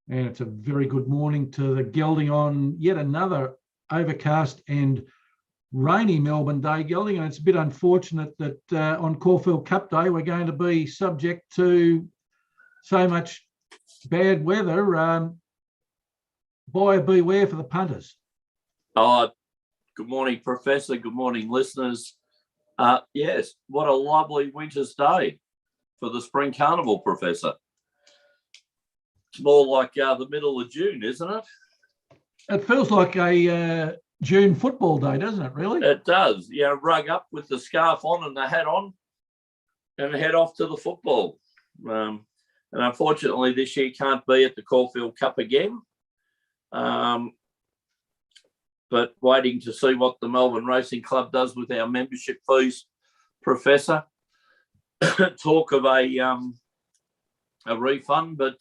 And it's a very good morning to the Gelding on yet another overcast and rainy Melbourne day, Gelding. And it's a bit unfortunate that on Caulfield Cup day, we're going to be subject to so much bad weather. Buyer beware for the punters. Oh, good morning, Professor. Good morning, listeners. Yes, what a lovely winter's day for the Spring Carnival, Professor. It's more like the middle of June, isn't it? It feels like a June football day, doesn't it, really? It does. Yeah, rug up with the scarf on and the hat on and head off to the football. And unfortunately, this year can't be at the Caulfield Cup again. But waiting to see what the Melbourne Racing Club does with our membership fees, Professor. Talk of a refund, but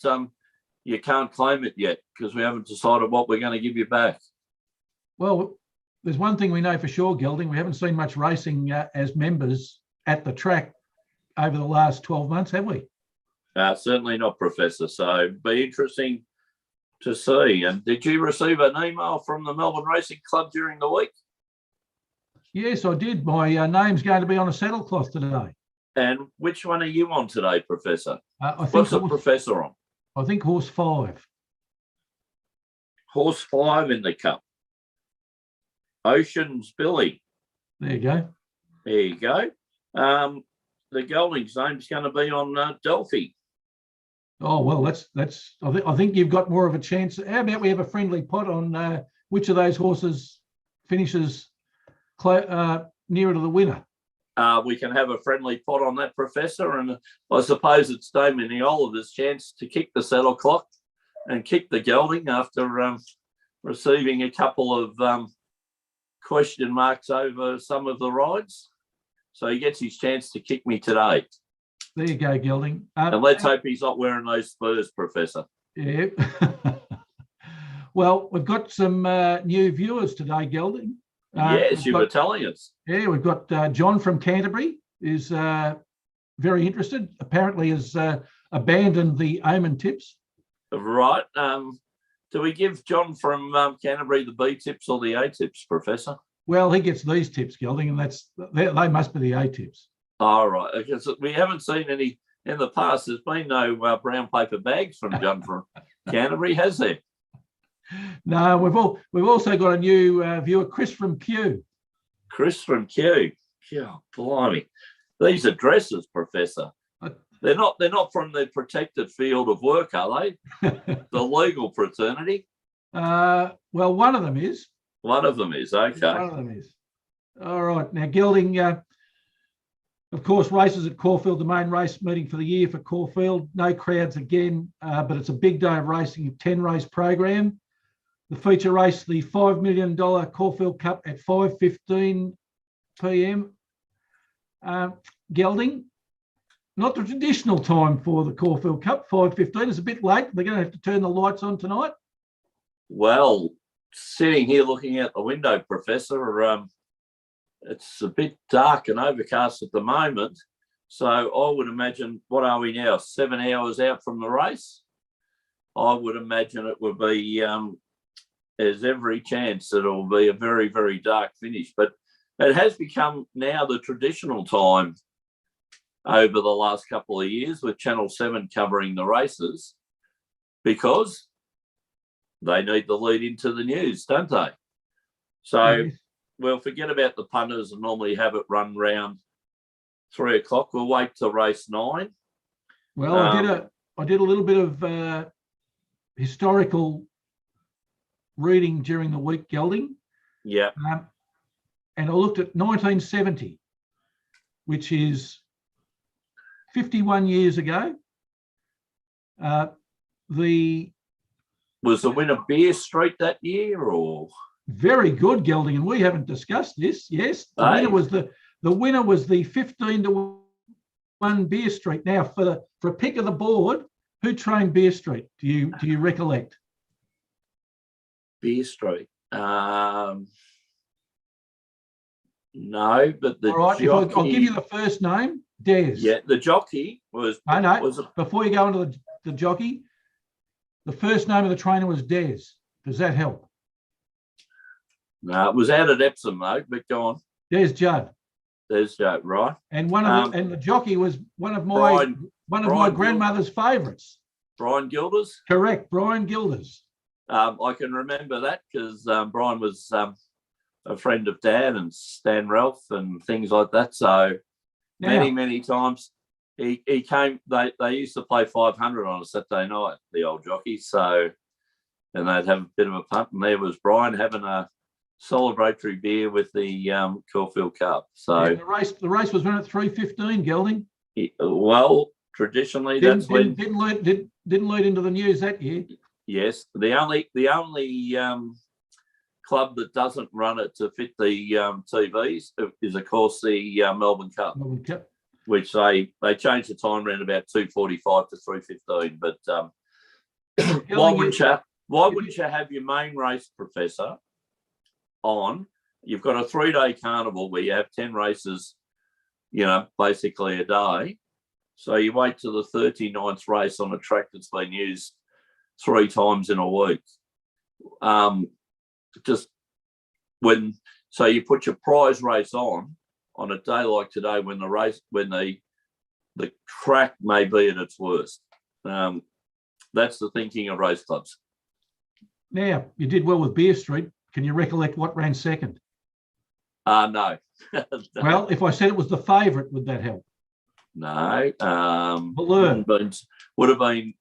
you can't claim it yet because we haven't decided what we're going to give you back. Well, there's one thing we know for sure, Gelding. We haven't seen much racing as members at the track over the last 12 months, have we? Certainly not, Professor. So it'd be interesting to see. And did you receive an email from the Melbourne Racing Club during the week? Yes, I did. My name's going to be on a saddlecloth today. And which one are you on today, Professor? What's the Professor on? I think horse 5. Horse 5 in the Cup. Ocean's Billy. There you go. There you go. The Gelding's name's going to be on Delphi. Oh, well, that's. I think you've got more of a chance. How about we have a friendly pot on which of those horses finishes nearer to the winner? We can have a friendly pot on that, Professor, and I suppose it's Damien Oliver's chance to kick the saddle clock and kick the Gelding after receiving a couple of question marks over some of the rides. So he gets his chance to kick me today. There you go, Gelding. And let's hope he's not wearing those spurs, Professor. Yeah. Well, we've got some new viewers today, Gelding. Yes, were telling us. Yeah, we've got John from Canterbury is very interested. Apparently has abandoned the Omen tips. Right. Do we give John from Canterbury the B tips or the A tips, Professor? Well, he gets these tips, Gelding, and they must be the A tips. All right. Because we haven't seen any in the past. There's been no brown paper bags from John from Canterbury, has there? No, we've also got a new viewer, Chris from Kew. Chris from Kew. Yeah, blimey. These addresses, Professor. They're not from the protected field of work, are they? The legal fraternity? Well, one of them is. One of them is, okay. One of them is. All right. Now, Gelding, of course, races at Caulfield, the main race meeting for the year for Caulfield. No crowds again, but it's a big day of racing, a 10-race program. The feature race, the $5 million Caulfield Cup at 5:15 p.m. Gelding, not the traditional time for the Caulfield Cup, 5:15. It's a bit late. They're going to have to turn the lights on tonight. Well, sitting here looking out the window, Professor, it's a bit dark and overcast at the moment. So I would imagine, what are we now, 7 hours out from the race? I would imagine it would be... there's every chance that it will be a very, very dark finish. But it has become now the traditional time over the last couple of years with Channel 7 covering the races because they need the lead into the news, don't they? So we'll forget about the punters and normally have it run round 3 o'clock. We'll wait till race 9. Well, I did a little bit of historical reading during the week, Gelding. Yeah. And I looked at 1970, which is 51 years ago. Was the winner Beer Street that year, or? Very good, Gelding, and we haven't discussed this. Yes, winner was the 15-1 Beer Street. Now, for a pick of the board, who trained Beer Street? Do you recollect? Beer Street. No, but the all right. Jockey, I'll give you the first name, Des. Yeah, the jockey was. No. Before you go into the jockey, The first name of the trainer was Des. Does that help? No, it was out at Epsom though, but go on. Des Judd. Des Judd, right? And the jockey was one of my grandmother's favourites. Brian Gilders. Correct, Brian Gilders. I can remember that because Brian was a friend of Dad and Stan Ralph and things like that. So many times he came. They used to play 500 on a Saturday night, the old jockeys. So, and they'd have a bit of a punt, and there was Brian having a celebratory beer with the Caulfield Cup. So the race was run at 3:15. Gelding. Well, traditionally didn't lead into the news that year. Yes, the only club that doesn't run it to fit the TVs is, of course, the Melbourne Cup. Melbourne Cup, which they changed the time around about 2:45 to 3:15. But why wouldn't you have your main race, Professor, on? You've got a 3-day carnival where you have 10 races, basically a day. So you wait till the 39th race on a track that's been used 3 times in a week. So you put your prize race on a day like today when the track may be at its worst. That's the thinking of race clubs. Now, you did well with Beer Street. Can you recollect what ran second? No. Well, if I said it was the favourite, would that help? No. Velour. Would have been,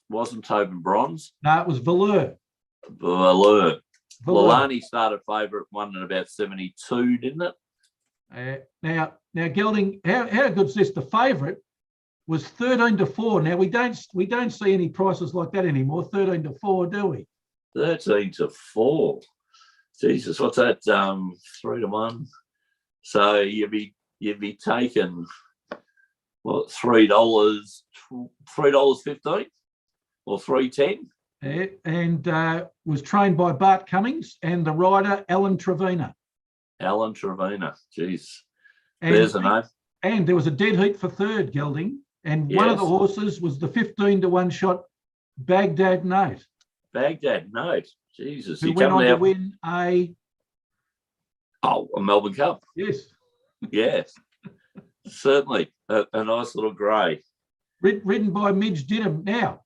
wasn't Tobin Bronze? No, it was Velour. Velour. Lalani started favourite, won in about 72, didn't it? Now, Gelding, how good's this? The favourite was 13-4. Now we don't see any prices like that anymore. 13-4, do we? 13-4. Jesus, what's that? 3-1. So you'd be taking what, $3.15 or $3.10? And was trained by Bart Cummings and the rider Alan Trevena. Alan Trevena, jeez. There's a name. And there was a dead heat for third, Gelding. And one of the horses was the 15-1 shot Baghdad Note. Baghdad Note, Jesus. Who went on to win a Melbourne Cup. Yes. Yes, certainly. A nice little grey. Ridden by Midge Didham. Now,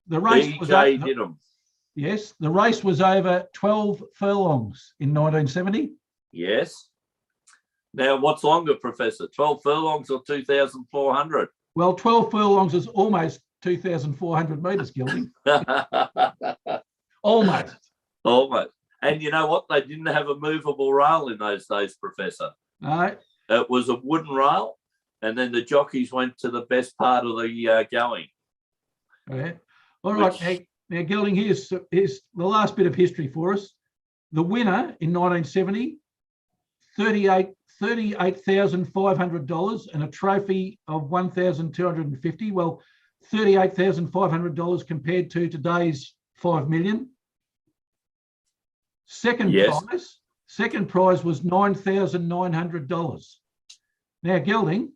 the race BJ was Didham. Yes, the race was over 12 furlongs in 1970. Yes. Now, what's longer, Professor? 12 furlongs or 2,400? Well, 12 furlongs is almost 2,400 metres, Gelding. Almost. Almost. And you know what? They didn't have a movable rail in those days, Professor. No. It was a wooden rail, and then the jockeys went to the best part of the going. Yeah. All right. Now, Gelding, here's the last bit of history for us. The winner in 1970, $38,500 and a trophy of $1,250. Well, $38,500 compared to today's $5 million. Second prize was $9,900. Now, Gelding,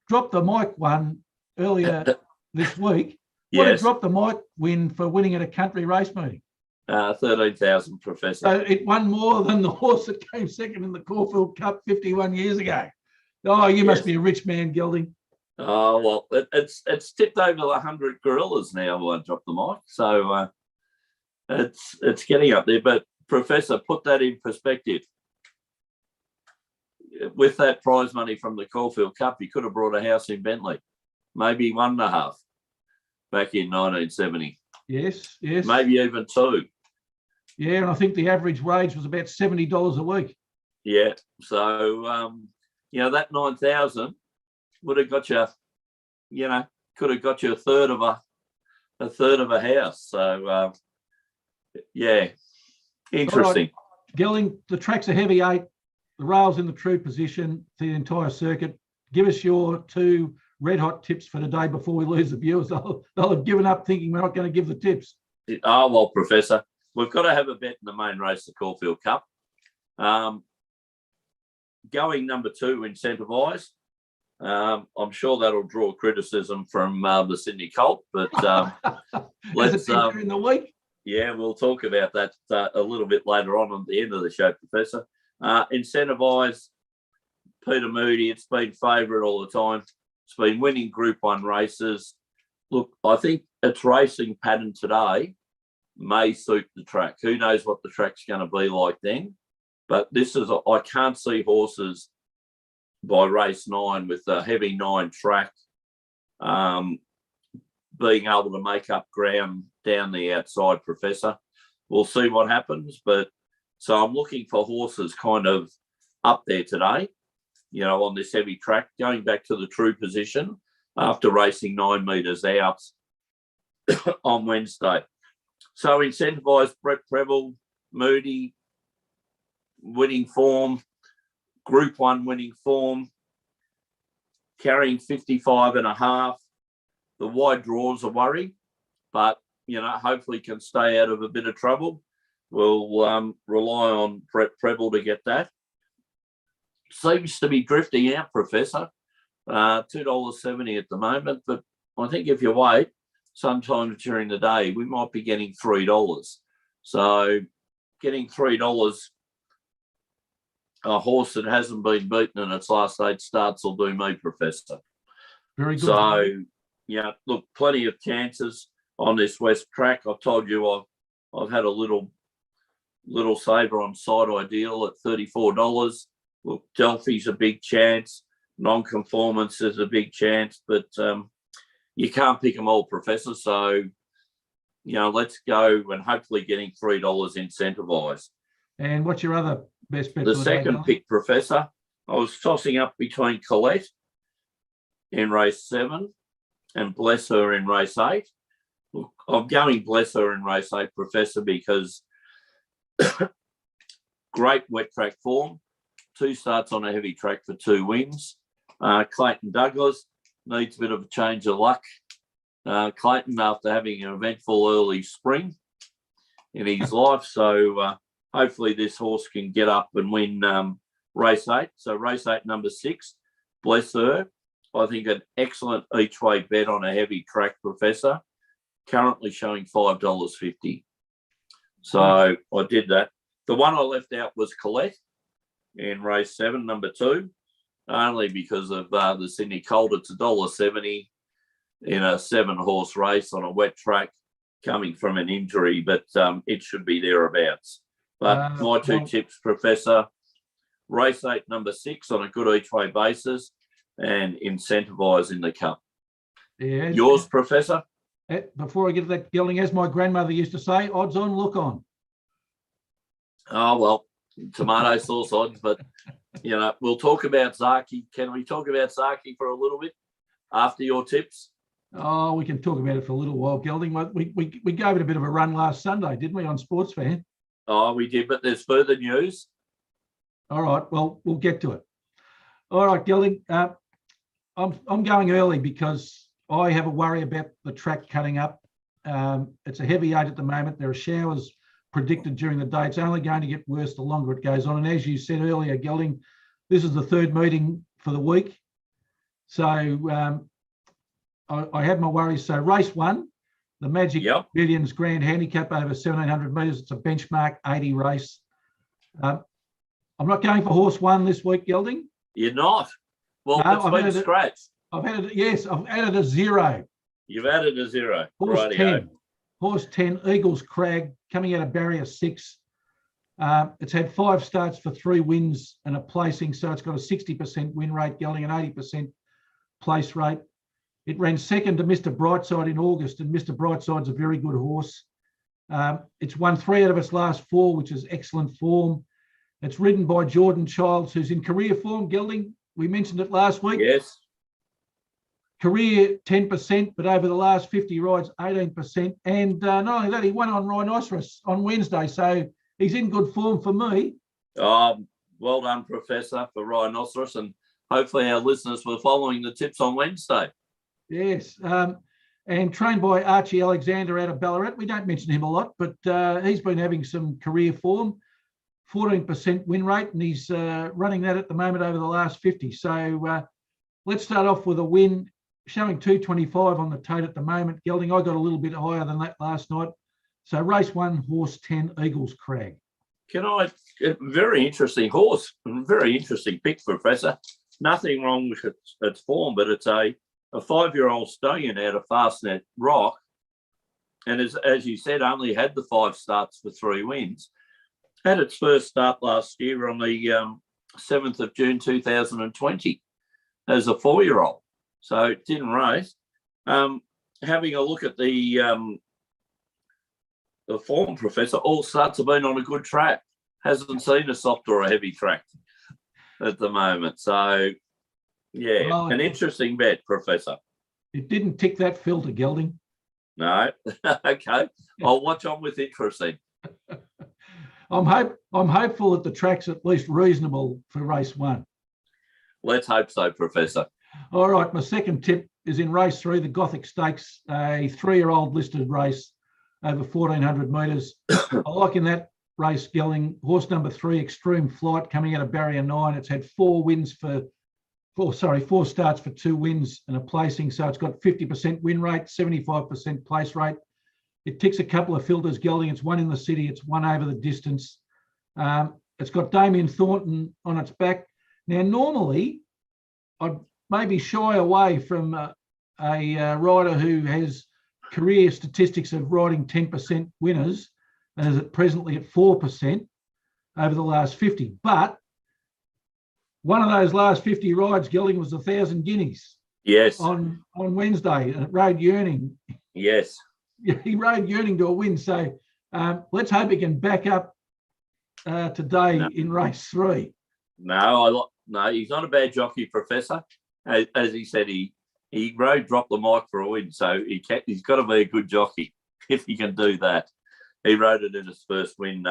dropped the mic one earlier this week. What did Drop the Mic win for winning at a country race meeting? 13,000, Professor. So it won more than the horse that came second in the Caulfield Cup 51 years ago. Oh, you must be a rich man, Gelding. Oh, well, it's tipped over 100 gorillas now, Drop the Mic. So it's getting up there. But, Professor, put that in perspective. With that prize money from the Caulfield Cup, you could have brought a house in Bentley, maybe 1.5 back in 1970. Yes. Maybe even 2. Yeah, and I think the average wage was about $70 a week. Yeah, so that 9,000 would have got you, could have got you a third of a house. So interesting. Right. Gelding, the track's a heavy 8. The rail's in the true position for the entire circuit. Give us your 2 red hot tips for the day before we lose the viewers. They'll have given up thinking we're not going to give the tips. Oh, well, Professor, we've got to have a bet in the main race, the Caulfield Cup. Going number 2, Incentivise. I'm sure that'll draw criticism from the Sydney Colt, but let's during the week. Yeah, we'll talk about that a little bit later on at the end of the show, Professor. Incentivise, Peter Moody, it's been favourite all the time. It's been winning Group 1 races. Look, I think its racing pattern today may suit the track. Who knows what the track's going to be like then? But I can't see horses by race 9 with the heavy 9 track being able to make up ground down the outside, Professor. We'll see what happens. But so I'm looking for horses kind of up there today, on this heavy track, going back to the true position after racing 9 metres out on Wednesday. So Incentivise, Brett Preble, Moody, winning form, Group 1 winning form, carrying 55.5. The wide draws a worry, but, hopefully can stay out of a bit of trouble. We'll rely on Brett Preble to get that. Seems to be drifting out, Professor. $2.70 at the moment, but I think if you wait, sometime during the day, we might be getting $3. So getting $3, a horse that hasn't been beaten in its last 8 starts will do me, Professor. Very good. So, look, plenty of chances on this West track. I've told you I've had a little saver on Side Ideal at $34. Look, Delphi's a big chance. Non-conformance is a big chance, but you can't pick them all, Professor. So, let's go and hopefully getting $3 Incentivise. And what's your other best bet? The second pick, Professor, I was tossing up between Colette in race 7 and Bless Her in race 8. Look, I'm going Bless Her in race 8, Professor, because great wet track form, 2 starts on a heavy track for 2 wins. Clayton Douglas needs a bit of a change of luck. Clayton, after having an eventful early spring in his life, so hopefully this horse can get up and win race 8. So race 8, number 6, Bless Her. I think an excellent each way bet on a heavy track, Professor. Currently showing $5.50. So I did that. The one I left out was Colette in race 7, number 2, only because of the Sydney Colt. It's $1.70 in a 7-horse race on a wet track coming from an injury, but it should be thereabouts. But my 2 tips, Professor, race 8, number 6 on a good each way basis and Incentivise in the Cup. Yeah. Yours, Professor? Before I get to that, Gelding, as my grandmother used to say, odds on, look on. Oh, well, tomato sauce odds, but, we'll talk about Zaki. Can we talk about Zaki for a little bit after your tips? Oh, we can talk about it for a little while, Gelding. We gave it a bit of a run last Sunday, didn't we, on Sports Fan? Oh, we did, but there's further news. All right, well, we'll get to it. All right, Gelding, I'm going early because I have a worry about the track cutting up. It's a heavy 8 at the moment. There are showers predicted during the day. It's only going to get worse the longer it goes on. And as you said earlier, Gelding, this is the 3rd meeting for the week. So I have my worries. So race 1, the Magic Millions Grand Handicap over 1,700 metres. It's a benchmark 80 race. I'm not going for horse 1 this week, Gelding. You're not? Well, no, it's been scratched. I've added a 0. You've added a 0. Horse 10. Horse 10, Eagles Crag, coming out of barrier 6. It's had 5 starts for 3 wins and a placing, so it's got a 60% win rate, Gelding, an 80% place rate. It ran second to Mr. Brightside in August, and Mr. Brightside's a very good horse. It's won 3 out of its last 4, which is excellent form. It's ridden by Jordan Childs, who's in career form, Gelding. We mentioned it last week. Yes. Career 10%, but over the last 50 rides, 18%. And not only that, he won on Rhinoceros on Wednesday, so he's in good form for me. Well done, Professor, for Rhinoceros, and hopefully our listeners were following the tips on Wednesday. Yes, and trained by Archie Alexander out of Ballarat. We don't mention him a lot, but he's been having some career form, 14% win rate, and he's running that at the moment over the last 50. So let's start off with a win, showing 225 on the tote at the moment. Gelding, I got a little bit higher than that last night. So race 1, horse 10, Eagles Crag. Very interesting horse, very interesting pick, Professor. Nothing wrong with its form, but it's a 5-year-old stallion out of Fastnet Rock. And as you said, only had the 5 starts for 3 wins. Had its first start last year on the 7th of June 2020 as a 4-year-old. So it didn't race. Having a look at the form, Professor, all starts have been on a good track. Hasn't seen a soft or a heavy track at the moment. So, yeah, Well, an interesting bet, Professor. It didn't tick that filter, Gelding. No. Okay. I'll watch on with interest then. I'm hopeful that the track's at least reasonable for race 1. Let's hope so, Professor. All right, my second tip is in race 3, the Gothic Stakes, a 3-year-old listed race over 1,400 metres. I like in that race, Gelding, horse number 3, Extreme Flight, coming out of barrier 9. It's had 4 starts for 2 wins and a placing. So it's got 50% win rate, 75% place rate. It ticks a couple of filters, Gelding. It's 1 in the city. It's 1 over the distance. It's got Damien Thornton on its back. Now, normally, I'd maybe shy away from a rider who has career statistics of riding 10% winners, and is presently at 4% over the last 50. But one of those last 50 rides, Gelding, was 1,000 guineas. Yes. On Wednesday, and it rode Yearning. Yes. He rode Yearning to a win. So let's hope he can back up today in race 3. No, he's not a bad jockey, Professor. As he said, he rode Drop the Mic for a win, so he's got to be a good jockey if he can do that. He rode it in his first win,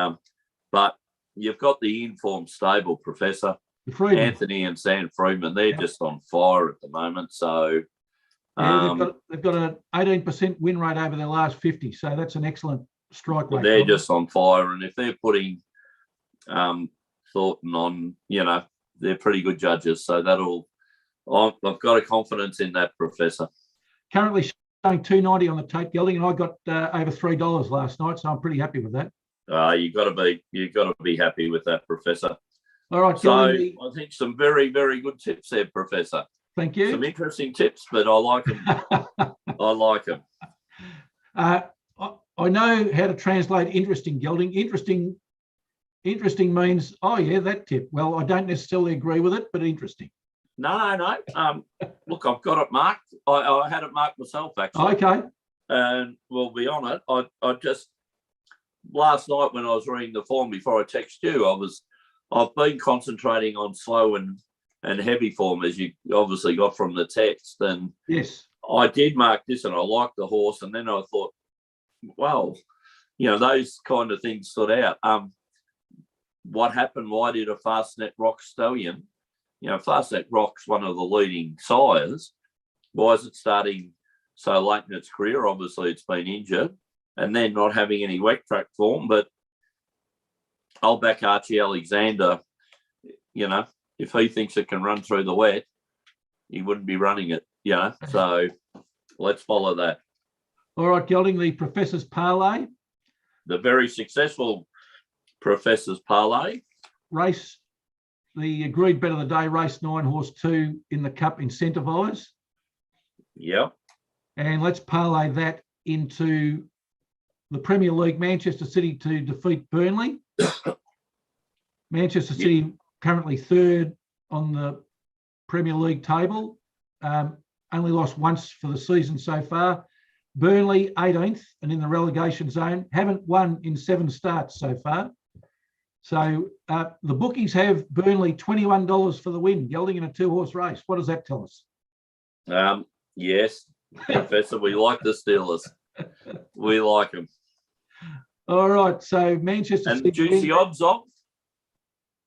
but you've got the informed stable, Professor. Anthony and Sam Freeman, they're just on fire at the moment. So they've got an 18% win rate over their last 50, so that's an excellent strike rate. They're just on fire, and if they're putting Thornton on, they're pretty good judges. So I've got a confidence in that, Professor. Currently showing 290 on the tape, Gelding, and I got over $3 last night, so I'm pretty happy with that. You've got to be happy with that, Professor. All right, Gelding, I think some very, very good tips there, Professor. Thank you. Some interesting tips, but I like them. I like them. I know how to translate interesting, Gelding. Interesting means, oh yeah, that tip. Well, I don't necessarily agree with it, but interesting. No. Look, I've got it marked. I had it marked myself, actually. Okay. And we'll be on it. I just last night when I was reading the form before I text you, I've been concentrating on slow and heavy form, as you obviously got from the text. And yes, I did mark this, and I liked the horse. And then I thought, well, those kind of things stood out. What happened? Why did a Fastnet Rock stallion? Fastnet Rock's one of the leading sires. Why is it starting so late in its career? Obviously, it's been injured, and then not having any wet track form. But I'll back Archie Alexander. If he thinks it can run through the wet, he wouldn't be running it. So let's follow that. All right, Gelding, the Professor's Parlay. The very successful Professor's Parlay. Race, the agreed bet of the day, race 9, horse 2 in the Cup, Incentivise. Yep. And let's parlay that into the Premier League, Manchester City to defeat Burnley. Manchester City currently 3rd on the Premier League table. Only lost once for the season so far. Burnley 18th and in the relegation zone. Haven't won in 7 starts so far. So the bookies have Burnley $21 for the win, Gelding, in a 2-horse race. What does that tell us? Yes, Professor, we like the Steelers. We like them. All right, so Manchester and City. And juicy odds of?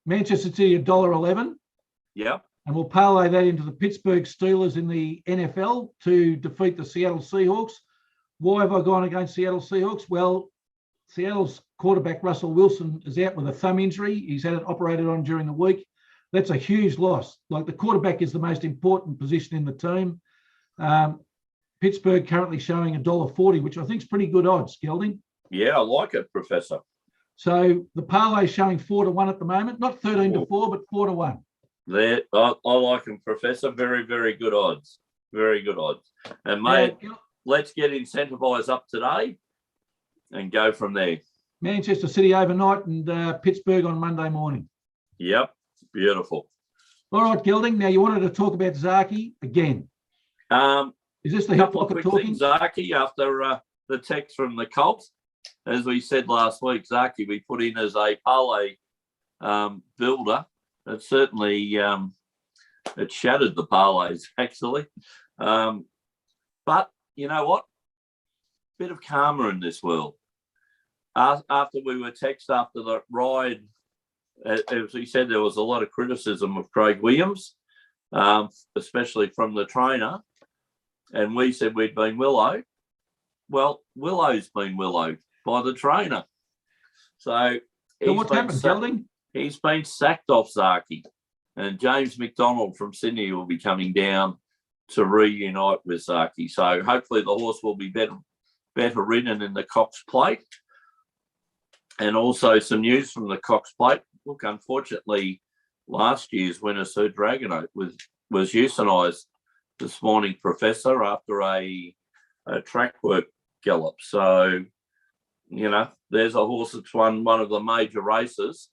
Manchester City $1.11. Yeah. And we'll parlay that into the Pittsburgh Steelers in the NFL to defeat the Seattle Seahawks. Why have I gone against Seattle Seahawks? Well, Seattle's quarterback Russell Wilson is out with a thumb injury. He's had it operated on during the week. that's a huge loss. Like the quarterback is the most important position in the team. Pittsburgh currently showing $1.40, which I think is pretty good odds, Gelding. Yeah, I like it, Professor. So the parlay is showing 4-1 at the moment, not 13-4, but 4-1. There, I like them, Professor. Very, very good odds. Very good odds. And mate, let's get incentivized up today and go from there. Manchester City overnight and Pittsburgh on Monday morning. Yep, beautiful. All right, Gelding. Now you wanted to talk about Zaki again. Is this the hip pocket talking? Zaki, after the text from the Colts, as we said last week, Zaki we put in as a parlay builder. It certainly it shattered the parlays actually. But you know what? Bit of karma in this world. After we were texted after the ride, as we said, there was a lot of criticism of Craig Williams, especially from the trainer. And we said we'd been Willow. Well, Willow's been Willowed by the trainer. So what's happened, Gelding? He's been sacked off Zaki. And James McDonald from Sydney will be coming down to reunite with Zaki. So hopefully the horse will be better ridden in the Cox Plate. And also some news from the Cox Plate. Look, unfortunately, last year's winner, Sir Dragonote, was euthanised this morning, Professor, after a track work gallop. So, you know, there's a horse that's won one of the major races,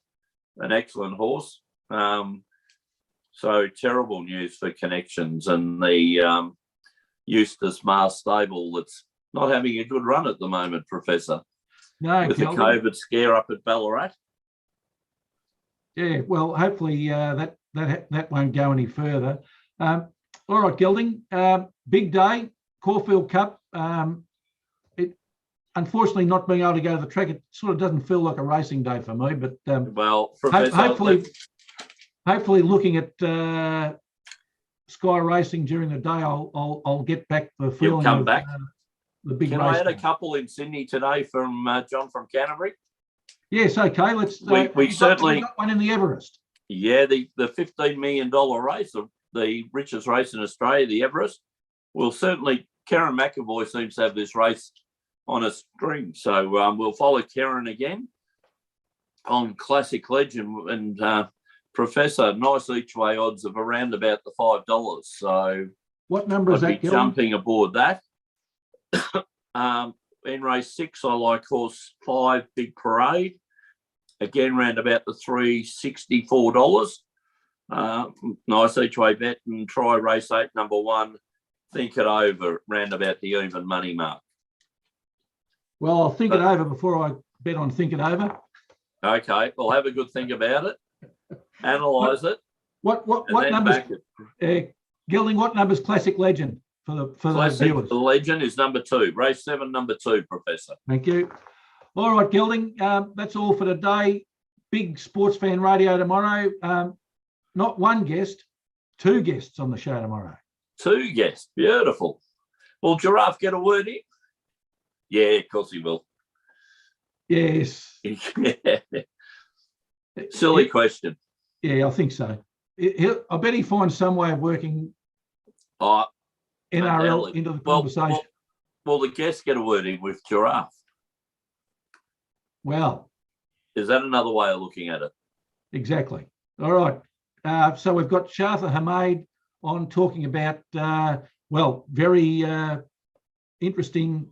an excellent horse. So terrible news for Connections and the Eustace Mars stable that's not having a good run at the moment, Professor. No, with the COVID scare up at Ballarat. Yeah, well, hopefully that won't go any further. All right, Gelding, big day, Caulfield Cup. It unfortunately not being able to go to the track, it sort of doesn't feel like a racing day for me. But well, Professor, hopefully looking at Sky Racing during the day, I'll get back the feeling. You'll come back. The big Can race. I add a couple in Sydney today from John from Canterbury? Yes, okay. Let's. We certainly got one in the Everest. Yeah, the $15 million race, the richest race in Australia, the Everest. Well, certainly Karen McAvoy seems to have this race on a string, so we'll follow Karen again on Classic Legend and Professor. Nice each way odds of around about the $5. So what number is that? I'd be jumping aboard that. In race 6, I like horse 5, Big Parade. Again, round about the $364. Nice each way bet, and try race 8, number 1. Think it over, round about the even money mark. Well, I'll think it over before I bet on Think It Over. Okay, well, have a good think about it. Analyse it. What numbers? Gelding, what number's Classic Legend? For the viewers. Legend is number 2. Race 7, number 2, Professor. Thank you. All right, Gelding. That's all for today. Big Sports Fan Radio tomorrow. Not one guest, 2 guests on the show tomorrow. 2 guests. Beautiful. Will Giraffe get a word in? Yeah, of course he will. Yes. Silly question. Yeah, I think so. I bet he finds some way of working NRL into the conversation. Well, the guests get a word in with Giraffe. Well. Is that another way of looking at it? Exactly. All right. So we've got Shartha Hameed on talking about, very interesting,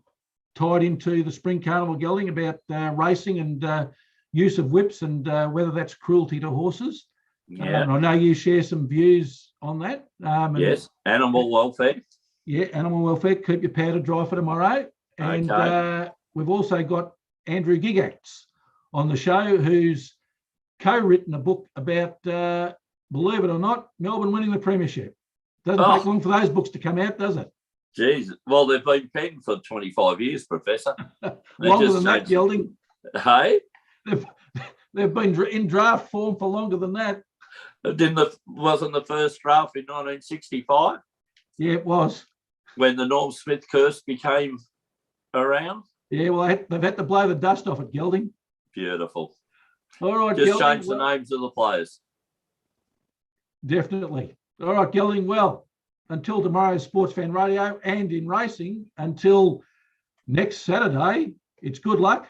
tied into the Spring Carnival Gelding, about racing and use of whips and whether that's cruelty to horses. Yeah. And I know you share some views on that. Yes, animal welfare. Yeah, animal welfare. Keep your powder dry for tomorrow. And okay. We've also got Andrew Gigax on the show, who's co-written a book about, believe it or not, Melbourne winning the premiership. Doesn't take long for those books to come out, does it? Jeez. Well, they've been penned for 25 years, Professor. Longer than that, Gelding. Hey? They've been in draft form for longer than that. Wasn't the first draft in 1965? Yeah, it was. When the Norm Smith curse became around? Yeah, well, they've had to blow the dust off it, Gelding. Beautiful. All right, just Gelding, change the names of the players. Definitely. All right, Gelding. Well, until tomorrow's Sports Fan Radio and in racing, until next Saturday, it's good luck